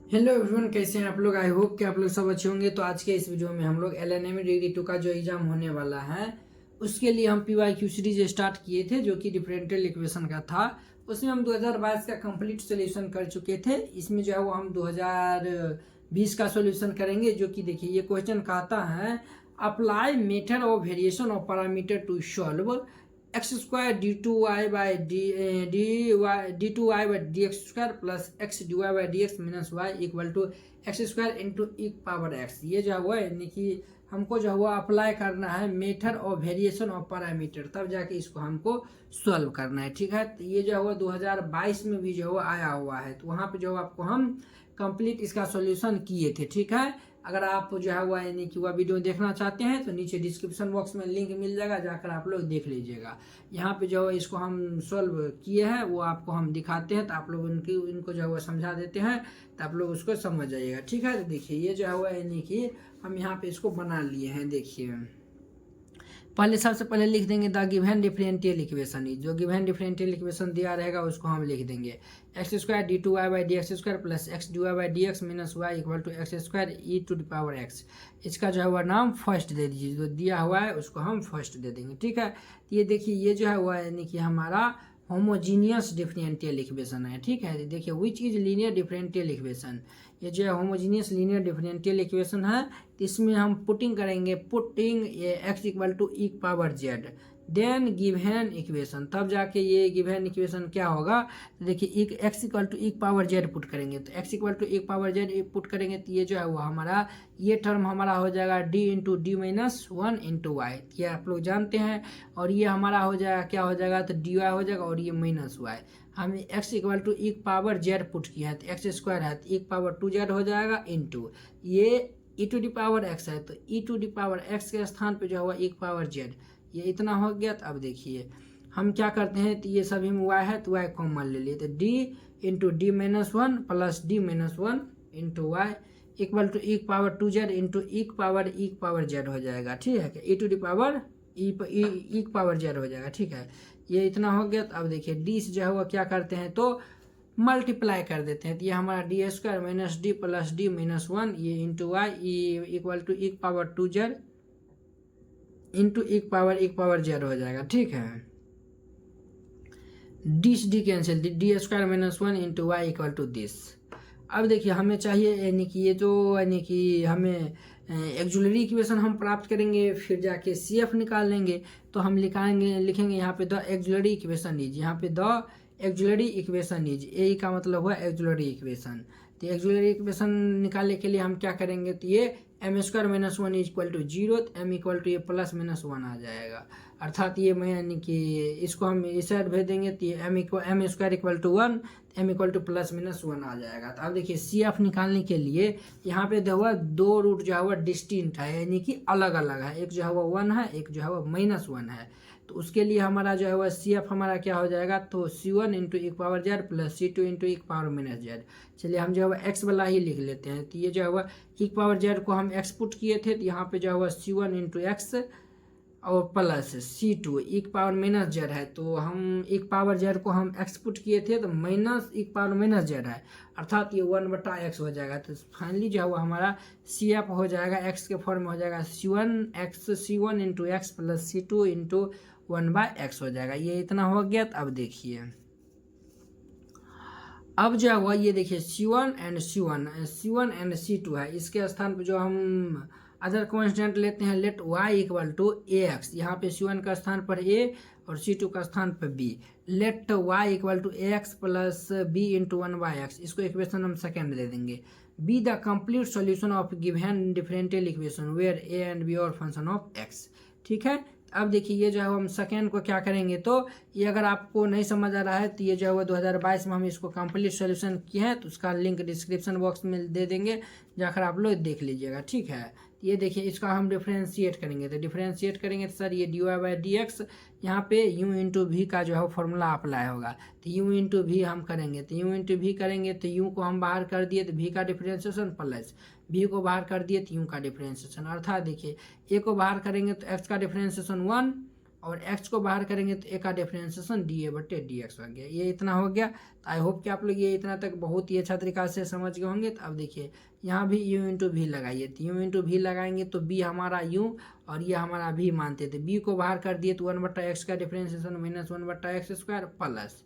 Hello everyone, कैसे हैं आप लोग। आई होप कि आप लोग सब अच्छे होंगे। तो आज के इस वीडियो में हम लोग एलएनएम डिग्री 2 का जो एग्जाम होने वाला है उसके लिए हम पीवाईक्यू सीरीज स्टार्ट किए थे, जो कि डिफरेंशियल इक्वेशन का था। उसमें हम 2022 का कंप्लीट सोल्यूशन कर चुके थे। इसमें जो है वो हम 2020 का सोल्यूशन करेंगे, जो कि देखिए ये क्वेश्चन कहता है apply method of variation of parameter to solve x square d two y by d two y by d x square plus x d y by d x minus y equal to x square into e power x. ये जो हुआ यानी कि हमको जो हुआ apply करना है method of variation of parameter, तब जाके इसको हमको सॉल्व करना है। ठीक है, तो ये जो हुआ 2022 में भी जो हुआ आया हुआ है, तो वहाँ पे जो आपको हम कंप्लीट इसका सॉल्यूशन किए थे। ठीक है, अगर आप जो है वह यानी कि वह वीडियो देखना चाहते हैं तो नीचे डिस्क्रिप्शन बॉक्स में लिंक मिल जाएगा, जाकर आप लोग देख लीजिएगा। यहाँ पे जो है इसको हम सॉल्व किए हैं वो आपको हम दिखाते हैं, तो आप लोग इनको जो है वो समझा देते हैं, तो आप लोग उसको समझ जाइएगा। ठीक है, तो देखिए ये जो है वह यानी कि हम यहाँ पे इसको बना लिए हैं। देखिए पहले सबसे पहले लिख देंगे द गिवन डिफरेंशियल इक्वेशन। जो गिवन डिफरेंशियल इक्वेशन दिया रहेगा उसको हम लिख देंगे x square d two y by d x square plus x d y by d x minus y equal to x square e to the power x. इसका जो है वह नाम फर्स्ट दे दीजिए, जो दिया हुआ है उसको हम फर्स्ट दे देंगे। ठीक है, ये देखिए ये जो है वह यानी कि हमारा होमोजीनियस डिफरेंशियल इक्वेशन है। ठीक है, देखिए which is linear differential equation. ये जो है होमोजीनियस लीनियर डिफरेंशियल इक्वेशन है, तो इसमें हम पुटिंग करेंगे x equal to e power z then given equation, तब जाके ये गिवन इक्वेशन क्या होगा। तो देखिए x equal to e power z put करेंगे, तो x equal to e power z put करेंगे तो ये जो है वो हमारा ये टर्म हमारा हो जाएगा d into d minus one into y. ये आप लोग जानते हैं। और ये हमारा हो जाएगा क्या हो जाएगा, तो डी वाई हो जाएगा और ये माइनस वाई। हमें x equal to e power z put किया है, तो एक्स स्क्वायर है तो ई पावर टू जेड हो जाएगा इंटू ये ई टू डी पावर एक्स है, तो ई टू डी पावर एक्स के स्थान पे जो हुआ ई पावर जेड, ये इतना हो गया। तो अब देखिए हम क्या करते हैं, तो ये सभी में वाई है तो वाई कॉमन ले लिए, तो d into d minus one plus d minus one into y equal to e power two z into e power z हो जाएगा। ठीक है, e to d power e power z हो जाएगा। ठीक है, ये इतना हो गया। तो अब देखिए डी से जो है वो क्या करते हैं तो मल्टीप्लाई कर देते हैं, तो ये हमारा d square minus d plus d minus one ये into y equal to e power two z into e power z हो जाएगा। ठीक है, d cancel, d square minus one into y equal to this. अब देखिए हमें चाहिए यानी कि ये जो यानी कि हमें एक्जुलरी इक्वेशन हम प्राप्त करेंगे, फिर जाके सी एफ निकाल लेंगे। तो हम लिखेंगे यहाँ पे द एक्जुलरी इक्वेशन इज, यहाँ पे the auxiliary equation is, A का मतलब हुआ एक्जुलरी इक्वेशन। तो एक्जुलरी इक्वेशन निकालने के लिए हम क्या करेंगे, तो ये m square minus one is equal to zero, तो एम इक्वल टू ये प्लस माइनस वन आ जाएगा। अर्थात ये मैं यानी कि इसको हम इस साइड भेज देंगे तो ये m square equal to one, m equal to plus minus one आ जाएगा। तो अब देखिए सी एफ निकालने के लिए यहाँ पे जो हुआ दो रूट जो है वह डिस्टिंक्ट है, यानी कि अलग अलग है। एक जो है वह वन है, एक जो है वह माइनस वन है। तो उसके लिए हमारा जो है वह सी एफ हमारा क्या हो जाएगा, तो सी one into e power Z plus c two into e power minus Z. चलिए हम जो है वह एक्स वाला ही लिख लेते हैं। तो ये जो है वह ई पावर जेड को हम एक्स पुट किए थे, तो यहाँ पे जो है वह सी वन इंटू एक्स और प्लस सी टू एक पावर माइनस जेड है, तो हम एक पावर जेड को हम एक्स पुट किए थे, तो माइनस एक पावर माइनस जेड है, अर्थात ये वन बटा एक्स हो जाएगा। तो फाइनली जो है वो हमारा सी एफ हो जाएगा एक्स के फॉर्म में हो जाएगा c one into x plus c two into one by x हो जाएगा। ये इतना हो गया। तो अब देखिए अब जो है वो ये देखिए सी वन एंड सी टू है, इसके स्थान पर जो हम अदर कॉन्स्टेंट लेते हैं, let y equal to A x. यहाँ पे सी वन का स्थान पर ए और सी टू का स्थान पर B. Let y equal to A x plus B into one by x, इसको इक्वेशन हम सेकेंड दे देंगे। Be the complete solution of given differential equation where A and B are function of x. ठीक है, अब देखिए ये जो है हम सेकेंड को क्या करेंगे, तो ये अगर आपको नहीं समझ आ रहा है तो ये जो है वो 2022 में हम इसको कंप्लीट सोल्यूशन किए हैं, तो उसका लिंक डिस्क्रिप्शन बॉक्स में दे देंगे, जाकर आप लोग देख लीजिएगा। ठीक है, ये देखिए इसका हम डिफ्रेंशिएट करेंगे, तो डिफ्रेंशिएट करेंगे तो सर ये d y by d x यहाँ पे यू इंटू वी का जो है फॉर्मूला अप्लाई होगा, तो यू इंटू वी हम करेंगे, तो यू इंटू वी करेंगे तो यू को हम बाहर कर दिए तो वी का डिफ्रेंशिएशन प्लस बी को बाहर कर दिए तो यू का डिफ्रेंशिएशन। अर्थात देखिए ए को बाहर करेंगे तो एक्स का डिफ्रेंशिएशन वन और x को बाहर करेंगे तो a का डिफरेंशिएशन dA बटे dx हो गया। ये इतना हो गया। तो आई होप कि आप लोग ये इतना तक बहुत ही अच्छा तरीका से समझ गए होंगे। तो अब देखिए यहाँ भी u इंटू भी लगाइए। तो u इंटू भी लगाएंगे तो b हमारा u और ये हमारा v मानते थे। b को बाहर कर दिए तो 1/x का differentiation minus 1/x square plus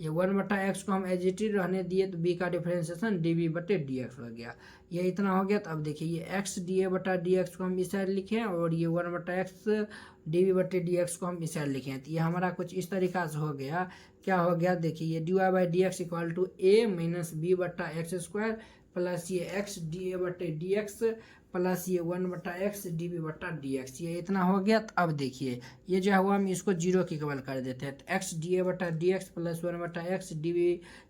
ये 1/x को हम एज इट इज रहने दिए तो b का डिफरेंशिएशन dv बटे dx हो गया। ये इतना हो गया। तो अब देखिए ये x dA बटा dx को हम इस साइड लिखे और ये 1/x dv बटे dx को हम इस साइड लिखे हैं। तो ये हमारा कुछ इस तरीका से हो गया। क्या हो गया देखिए ये dy by dx equal to a minus b बटा एक्स स्क्वायर प्लस ये x dA बटे dx प्लस ये 1/x dv बटा dx। ये इतना हो गया। तो अब देखिए ये जो हुआ हम इसको जीरो की इक्वल कर देते हैं। तो x dA बटा dx plus 1/x dv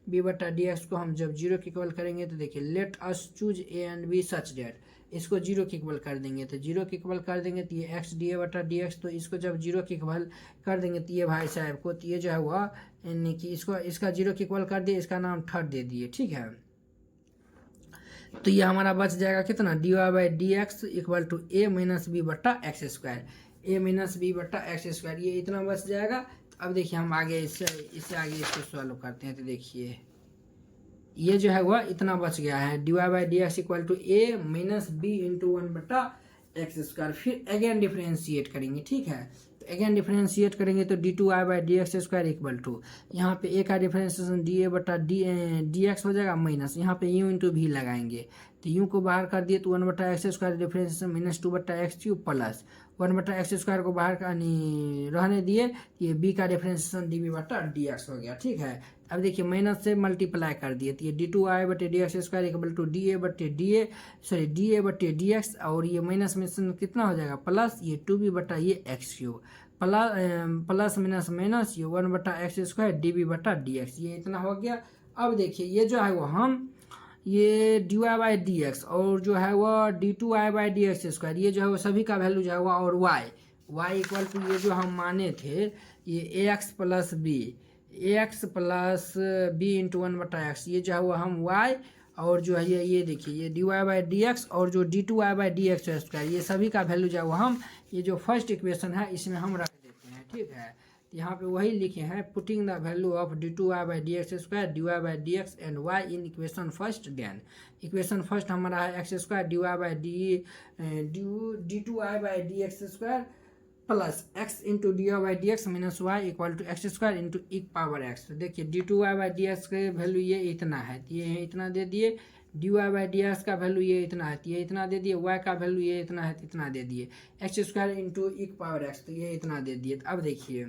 b बटा dx को हम जब जीरो की इक्वल करेंगे तो देखिए let us choose a and b such that इसको जीरो की इक्वल कर देंगे। तो जीरो की इक्वल कर देंगे तो ये x dA बटा dx तो इसको जब जीरो की इक्वल कर देंगे तो ये भाई साहब को तो ये जो हुआ यानी कि इसको इसका जीरो की इक्वल कर दिए, इसका नाम थर्ड दे दिए। ठीक है, तो ये हमारा बच जाएगा कितना dy by d x equal to a minus b बट्टा x square a minus b बट्टा एक्स स्क्वायर। ये इतना बच जाएगा। तो अब देखिए हम आगे इससे आगे इसको सॉल्व करते हैं। तो देखिए ये जो है वह इतना बच गया है dy by d x equal to a minus B into 1/x square. फिर अगेन डिफ्रेंशिएट करेंगे। ठीक है, तो अगेन डिफ्रेंशिएट करेंगे तो d2y by d x square equal to यहाँ पे a का डिफ्रेंशिएशन dA बटा डी एक्स हो जाएगा माइनस यहाँ पे u इंटू भी लगाएंगे। तो u को बाहर कर दिए तो 1/x square differentiation minus 2/x cube plus 1/x square को बाहर रहने दिए ये b का डिफ्रेंशिएशन dv बटा dx हो गया। ठीक है, अब देखिए माइनस से मल्टीप्लाई कर दिए तो ये d2y बटे d x square equal to dA बटे dA बटे dx और ये माइनस में कितना हो जाएगा प्लस ये 2b बटा ये x cube plus minus minus ये 1/x स्क्वायर dv बटा dx। ये इतना हो गया। अब देखिए ये जो है वो हम ये dy बाई डी एक्स और जो है वह d2y by d x square ये जो है वो सभी का वैल्यू जो है वह और y इक्वल टू ये जो हम माने थे ये ax plus B into 1/x ये जो है वह हम y और जो है ये देखिए ये dy बाई डी एक्स और जो d2y by d x square ये सभी का वैल्यू जो है वो हम ये जो फर्स्ट इक्वेशन है इसमें हम रख देते हैं। ठीक है, यहाँ पे वही लिखे हैं putting the value of d2y by d x square dy by d x and y in equation first. Then equation first हमारा है x square dy by d2y by d x square plus x into d y by d x minus y equal to x square into e power x। तो देखिए d2y by d x का value ये इतना है तो ये इतना दे दिए, dy बाई डी एक्स का वैल्यू ये इतना है तो ये इतना दे दिए, y का वैल्यू ये इतना है तो इतना दे दिए, x square into e power x तो ये इतना दे दिए। तो अब देखिए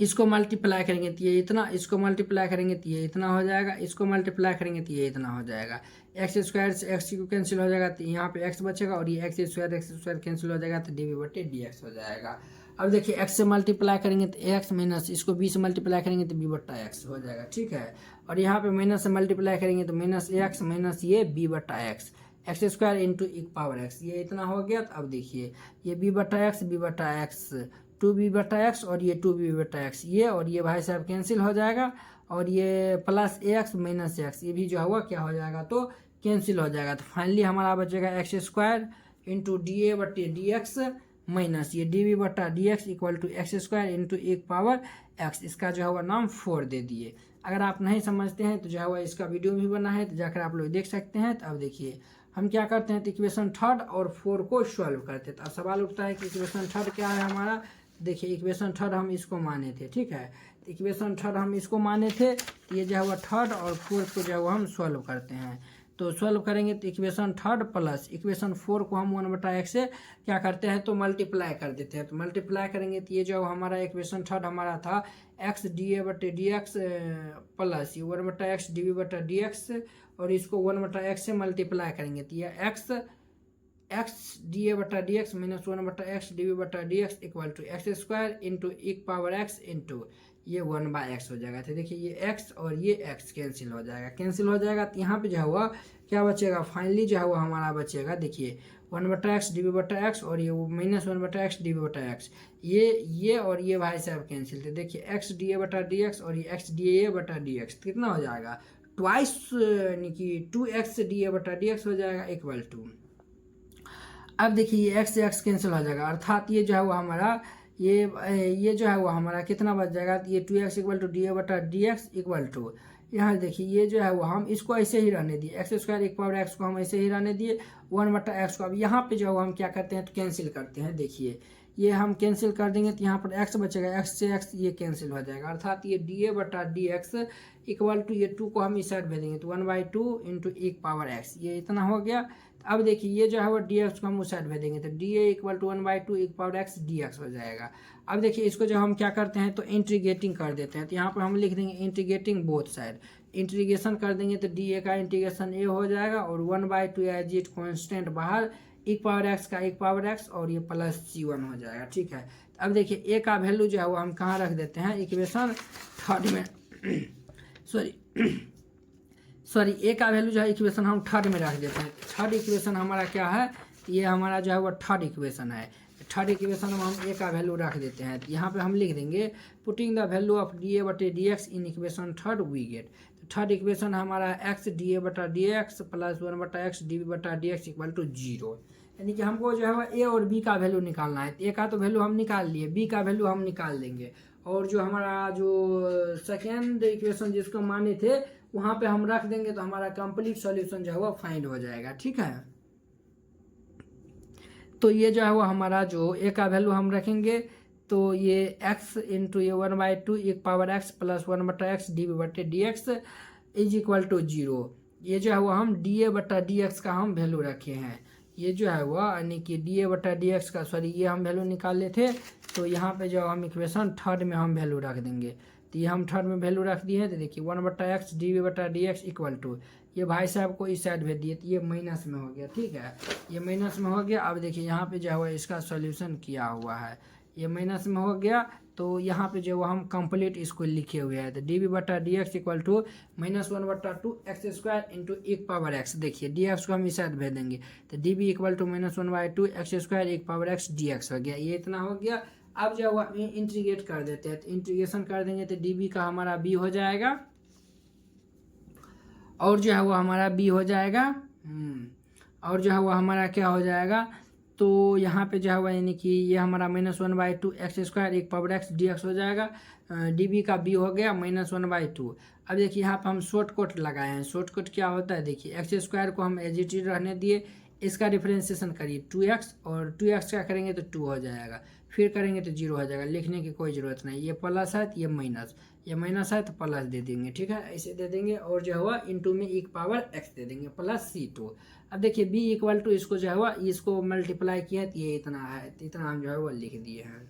इसको मल्टीप्लाई करेंगे तो ये इतना, इसको मल्टीप्लाई करेंगे तो ये इतना हो जाएगा, इसको मल्टीप्लाई करेंगे तो ये इतना हो जाएगा। एक्स स्क्वायर से एक्स कैंसिल हो जाएगा तो यहाँ पे एक्स बचेगा और ये एक्स स्क्वायर कैंसिल हो जाएगा तो डी बटे डी एक्स हो जाएगा। अब देखिए एक्स से मल्टीप्लाई करेंगे तो एक्स माइनस इसको बी से मल्टीप्लाई करेंगे तो बी बट्टा एक्स हो जाएगा। ठीक है, और यहाँ पे माइनस से मल्टीप्लाई करेंगे तो माइनस एक्स माइनस ये बी बट्टा एक्स स्क्वायर इंटू एक पावर एक्स ये इतना हो गया। तो अब देखिए ये बी बट्टा एक्स 2b बटा एक्स और ये 2b बटा एक्स ये और ये भाई साहब कैंसिल हो जाएगा और ये प्लस एक्स माइनस एक्स ये भी जो हुआ क्या हो जाएगा तो कैंसिल हो जाएगा। तो फाइनली हमारा बचेगा एक्स स्क्वायर इंटू डी ए बटे डी एक्स माइनस ये डी बी बटा d x equal to x square into एक पावर एक्स। इसका जो है नाम 4 दे दिए। अगर आप नहीं समझते हैं तो जो है इसका वीडियो भी बना है तो जाकर आप लोग देख सकते हैं। तो अब देखिए हम क्या करते हैं तो इक्वेशन 3 और 4 को सॉल्व करते हैं। तो अब सवाल उठता है कि इक्वेशन 3 क्या है हमारा। देखिए इक्वेशन 3 हम इसको माने थे। ठीक है, तो इक्वेशन 3 हम इसको माने थे तो ये जो है 3 और 4 को जो है हम सॉल्व करते हैं। तो सॉल्व करेंगे तो इक्वेशन 3 प्लस इक्वेशन 4 को हम 1/x से क्या करते हैं तो मल्टीप्लाई कर देते हैं। तो मल्टीप्लाई करेंगे तो ये जो हमारा इक्वेशन 3 हमारा था एक्स डी ए बटे डी एक्स प्लस ये 1/x डी बी बटा डी एक्स और इसको 1/x से मल्टीप्लाई करेंगे तो ये एक्स डी ए बटा d x minus 1/x d B बटा d x equal to x square into एक पावर एक्स इंटू ये 1/x हो जाएगा। तो देखिए ये x और ये x कैंसिल हो जाएगा तो यहाँ पे जो हुआ क्या बचेगा फाइनली जो है वो हमारा बचेगा देखिए 1/x डी बी बटा एक्स और ये माइनस 1/x डी बी बटा एक्स ये और ये भाई साहब कैंसिल। तो देखिए एक्स डी ए बटा डी एक्स और ये एक्स डी ए बटा डी एक्स कितना हो जाएगा ट्वाइस यानी कि 2x डी ए बटा डी एक्स हो जाएगा इक्वल टू। अब देखिए ये x से x कैंसिल हो जाएगा अर्थात ये जो है वो हमारा ये जो है वो हमारा कितना बच जाएगा, तो ये 2x equal to D a बटा डी एक्स इक्वल टू, यहाँ देखिए ये जो है वो हम इसको ऐसे ही रहने दिए, x square e power x को हम ऐसे ही रहने दिए, 1/x को। अब यहाँ पे जो है वो हम क्या करते हैं, तो कैंसिल करते हैं। देखिए ये हम कैंसिल कर देंगे तो यहाँ पर x बचेगा, x से x ये कैंसिल हो जाएगा, अर्थात ये डी ए बटा डी एक्स इक्वल टू ये 2 को हम इस साइड भेजेंगे तो 1/2 इंटू एक पावर x, ये इतना हो गया। अब देखिए ये जो है वो डी एक्स को हम उस साइड भेजेंगे तो डी ए इक्वल टू 1/2 एक पावर x डी एक्स हो जाएगा। अब देखिए इसको जो हम क्या करते हैं, तो इंटीग्रेटिंग कर देते हैं, तो यहाँ पर हम लिख देंगे इंटीग्रेटिंग बोथ साइड, इंटीग्रेशन कर देंगे तो डी ए का इंटीग्रेशन ए हो जाएगा और 1/2 एज इट कॉन्स्टेंट बाहर, एक पावर एक्स का एक पावर एक्स और ये प्लस C1 हो जाएगा। ठीक है, अब देखिए ए का वैल्यू जो है वो हम कहाँ रख देते हैं, इक्वेशन थर्ड में सॉरी ए का वैल्यू जो है इक्वेशन हम थर्ड में रख देते हैं। थर्ड इक्वेशन हमारा क्या है, ये हमारा जो है वो थर्ड इक्वेशन है। थर्ड इक्वेशन में हम ए का वैल्यू रख देते हैं, तो यहाँ पे हम लिख देंगे putting the value of d ए बटे d x in equation third we get. Third equation हमारा एक्स डी ए बटा d x plus 1/x d B बटा डी एक्स इक्वल टू 0, यानी कि हमको जो है वो ए और बी का वैल्यू निकालना है। ए का तो वैल्यू हम निकाल लिए, बी का वैल्यू हम निकाल देंगे, और जो हमारा जो सेकेंड इक्वेशन जिसको माने थे वहाँ पे हम रख देंगे, तो हमारा कंप्लीट सॉल्यूशन जो है वो फाइंड हो जाएगा। ठीक है, तो ये जो है वो हमारा जो ए का वैल्यू हम रखेंगे, तो ये x इंटू ये 1/2 एक power x plus 1/x d b बटे d x is equal to 0। ये जो है वो हम डी ए बटा डी एक्स का हम वैल्यू रखे हैं, ये जो है वो यानी कि डी ए बटा डी एक्स का सॉरी ये हम वैल्यू निकाले थे, तो यहाँ पे जो हम इक्वेशन थर्ड में हम वैल्यू रख देंगे, तो ये हम थर्ड में वैल्यू रख दिए हैं। तो देखिए 1/x डी बी बटा डी एक्स इक्वल टू, ये भाई साहब को इस साइड भेज दिए तो ये माइनस में हो गया। ठीक है, ये माइनस में हो गया। अब देखिए यहाँ पे जो है वो इसका सॉल्यूशन किया हुआ है, ये माइनस में हो गया, तो यहाँ पे जो हम कंप्लीट इसको लिखे हुए हैं, तो डी बी बटा d x equal to -1/2 x square into एक पावर एक्स। देखिए डी एक्स को हम इस साइड भेज देंगे, तो d B equal to -1/2 x square e power x d x हो गया, ये इतना हो गया। अब जो हुआ इंटीग्रेट कर देते हैं, तो इंटीग्रेशन कर देंगे तो डी बी का हमारा बी हो जाएगा, और जो है वो हमारा बी हो जाएगा, और जो है वो हमारा क्या हो जाएगा, तो यहाँ पे जो है यानी कि ये हमारा -1/2 x square e power x d x हो जाएगा, डी बी का बी हो गया -1/2। अब देखिए यहाँ पे हम शॉर्ट कट लगाए हैं, शॉर्ट कट क्या होता है, देखिए एक्स स्क्वायर को हम एज इट इज रहने दिए, इसका डिफ्रेंसिएशन करिए 2x, और 2x क्या करेंगे तो 2 हो जाएगा, फिर करेंगे तो 0 हो जाएगा, लिखने की कोई ज़रूरत नहीं। ये प्लस है तो ये माइनस, ये माइनस है तो प्लस दे देंगे। ठीक है, ऐसे दे देंगे, और जो हुआ इनटू में एक पावर x दे देंगे प्लस C2। अब देखिए b इक्वल टू इसको जो हुआ इसको मल्टीप्लाई किया है तो ये इतना है, तो इतना हम जो है वो लिख दिए हैं।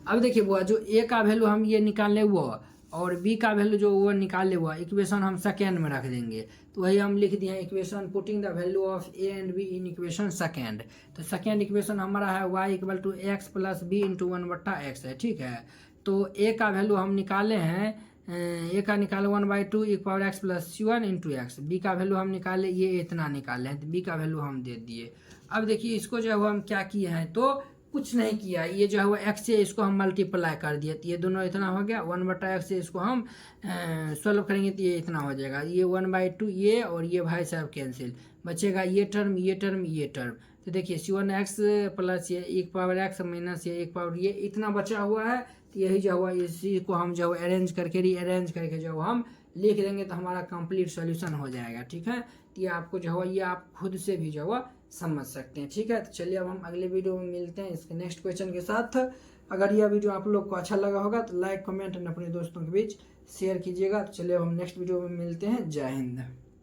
अब देखिए वो जो a का वैल्यू हम ये निकाले वो, और b का वैल्यू जो वो निकाले हुआ, इक्वेशन हम सेकेंड में रख देंगे, तो वही हम लिख दिए equation putting the value of a and b in equation second. तो सेकेंड इक्वेशन हमारा है y equal to x plus B into 1/x है। ठीक है, तो a का वैल्यू हम निकाले हैं, a का निकाले 1/2 एक power x plus C1 into x, B का वैल्यू हम निकाले ये इतना निकाले हैं, तो b का वैल्यू हम दे दिए। अब देखिए इसको जो है वो हम क्या किए हैं, तो कुछ नहीं किया, ये जो है वो x से इसको हम मल्टीप्लाई कर दिए, तो ये दोनों इतना हो गया, 1/x से इसको हम सॉल्व करेंगे तो ये इतना हो जाएगा, ये 1/2 ये और ये भाई साहब कैंसिल, बचेगा ये टर्म ये टर्म ये टर्म। तो देखिए C1x प्लस ये एक पावर x माइनस ये एक पावर ये इतना बचा हुआ है, तो यही जो हुआ इसी को हम जो अरेंज करके रीअरेंज करके जो हम लिख देंगे तो हमारा कंप्लीट सॉल्यूशन हो जाएगा। ठीक है, तो ये आपको जो है ये आप खुद से भी जो है समझ सकते हैं। ठीक है, तो चलिए अब हम अगले वीडियो में मिलते हैं इसके नेक्स्ट क्वेश्चन के साथ। अगर यह वीडियो आप लोग को अच्छा लगा होगा तो लाइक कमेंट एंड अपने दोस्तों के बीच शेयर कीजिएगा। तो चलिए अब हम नेक्स्ट वीडियो में मिलते हैं। जय हिंद।